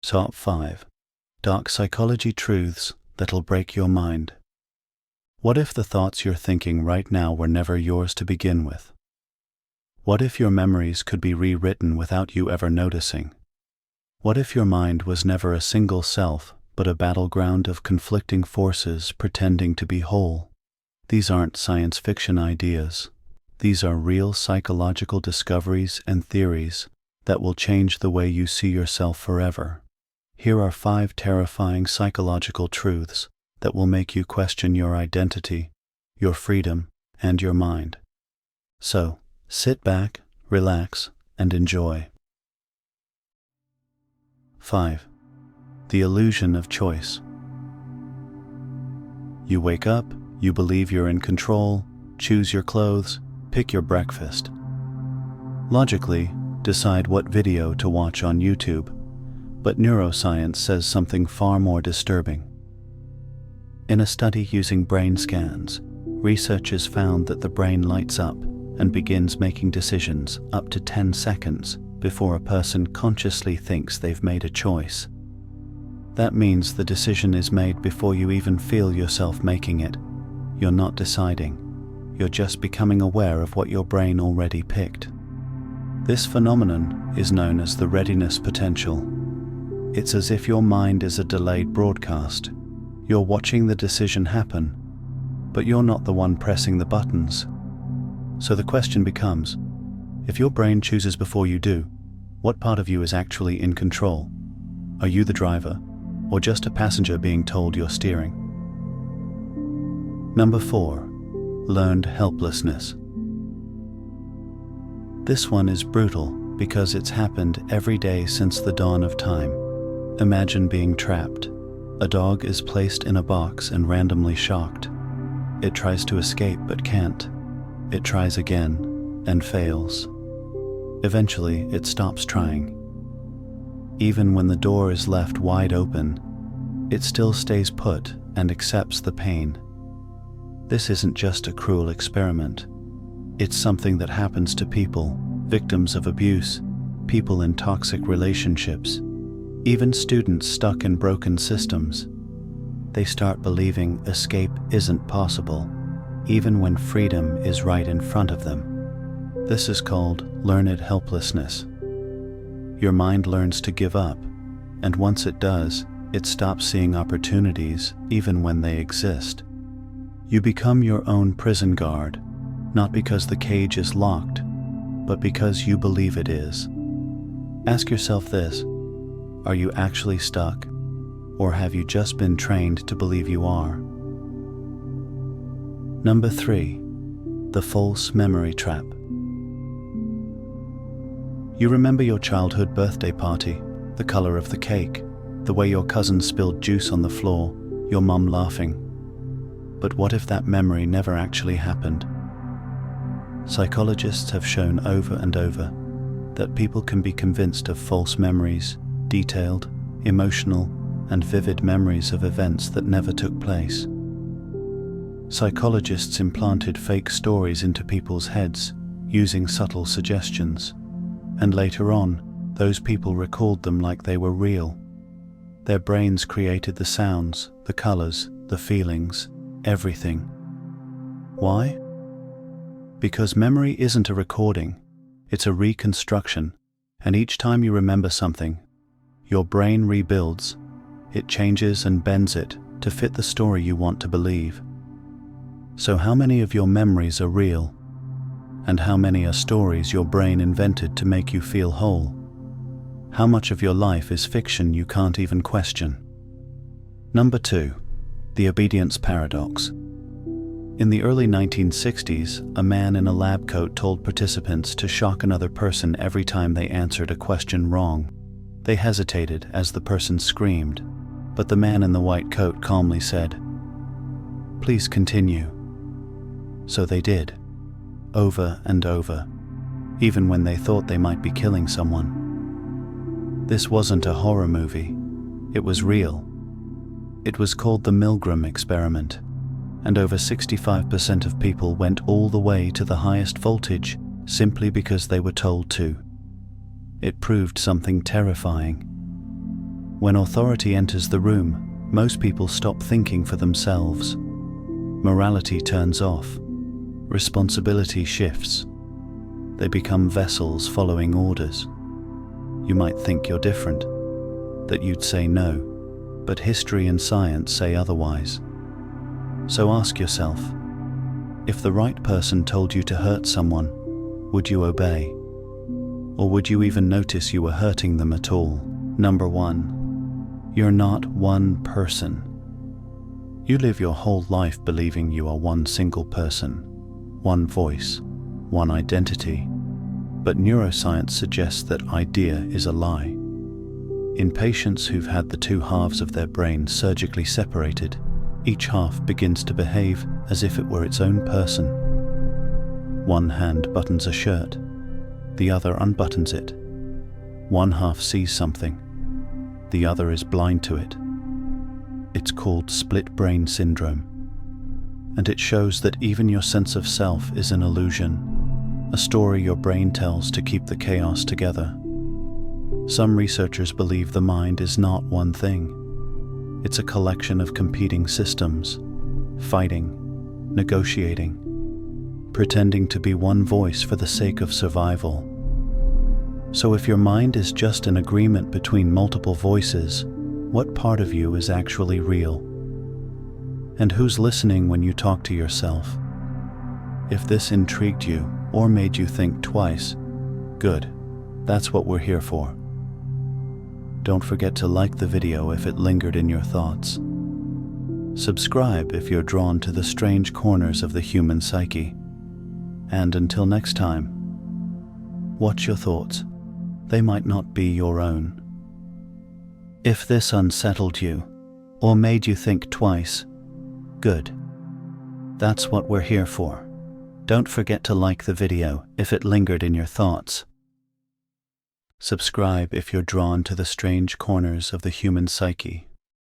Top 5 Dark Psychology Truths That'll Break Your Mind. What if the thoughts you're thinking right now were never yours to begin with? What if your memories could be rewritten without you ever noticing? What if your mind was never a single self, but a battleground of conflicting forces pretending to be whole? These aren't science fiction ideas. These are real psychological discoveries and theories that will change the way you see yourself forever. Here are 5 terrifying psychological truths that will make you question your identity, your freedom, and your mind. So, sit back, relax, and enjoy. 5. The illusion of choice. You wake up, you believe you're in control, choose your clothes, pick your breakfast. Logically, decide what video to watch on YouTube. But neuroscience says something far more disturbing. In a study using brain scans, researchers found that the brain lights up and begins making decisions up to 10 seconds before a person consciously thinks they've made a choice. That means the decision is made before you even feel yourself making it. You're not deciding. You're just becoming aware of what your brain already picked. This phenomenon is known as the readiness potential. It's as if your mind is a delayed broadcast. You're watching the decision happen, but you're not the one pressing the buttons. So the question becomes, if your brain chooses before you do, what part of you is actually in control? Are you the driver, or just a passenger being told you're steering? Number 4. Learned helplessness. This one is brutal because it's happened every day since the dawn of time. Imagine being trapped. A dog is placed in a box and randomly shocked. It tries to escape but can't. It tries again and fails. Eventually, it stops trying. Even when the door is left wide open, it still stays put and accepts the pain. This isn't just a cruel experiment. It's something that happens to people, victims of abuse, people in toxic relationships, even students stuck in broken systems. They start believing escape isn't possible, even when freedom is right in front of them. This is called learned helplessness. Your mind learns to give up, and once it does, it stops seeing opportunities even when they exist. You become your own prison guard, not because the cage is locked, but because you believe it is. Ask yourself this: are you actually stuck, or have you just been trained to believe you are? Number 3. The false memory trap. You remember your childhood birthday party, the color of the cake, the way your cousin spilled juice on the floor, your mum laughing. But what if that memory never actually happened? Psychologists have shown over and over that people can be convinced of false memories, detailed, emotional, and vivid memories of events that never took place. Psychologists implanted fake stories into people's heads using subtle suggestions, and later on, those people recalled them like they were real. Their brains created the sounds, the colors, the feelings, everything. Why? Because memory isn't a recording, it's a reconstruction, and each time you remember something, your brain rebuilds. It changes and bends it to fit the story you want to believe. So how many of your memories are real? And how many are stories your brain invented to make you feel whole? How much of your life is fiction you can't even question? Number 2. The obedience paradox. In the early 1960s, a man in a lab coat told participants to shock another person every time they answered a question wrong. They hesitated as the person screamed, but the man in the white coat calmly said, "Please continue." So they did, over and over, even when they thought they might be killing someone. This wasn't a horror movie. It was real. It was called the Milgram experiment, and over 65% of people went all the way to the highest voltage simply because they were told to. It proved something terrifying. When authority enters the room, most people stop thinking for themselves. Morality turns off. Responsibility shifts. They become vessels following orders. You might think you're different, that you'd say no, but history and science say otherwise. So ask yourself, if the right person told you to hurt someone, would you obey? Or would you even notice you were hurting them at all? Number 1. You're not one person. You live your whole life believing you are one single person, one voice, one identity. But neuroscience suggests that idea is a lie. In patients who've had the two halves of their brain surgically separated, each half begins to behave as if it were its own person. One hand buttons a shirt, the other unbuttons it. One half sees something, the other is blind to it. It's called split brain syndrome, and it shows that even your sense of self is an illusion, a story your brain tells to keep the chaos together. Some researchers believe the mind is not one thing. It's a collection of competing systems, fighting, negotiating, pretending to be one voice for the sake of survival. So if your mind is just an agreement between multiple voices, what part of you is actually real? And who's listening when you talk to yourself? If this intrigued you or made you think twice, good, that's what we're here for. Don't forget to like the video if it lingered in your thoughts. Subscribe if you're drawn to the strange corners of the human psyche. And until next time, watch your thoughts. They might not be your own. If this unsettled you, or made you think twice, good. That's what we're here for. Don't forget to like the video if it lingered in your thoughts. Subscribe if you're drawn to the strange corners of the human psyche.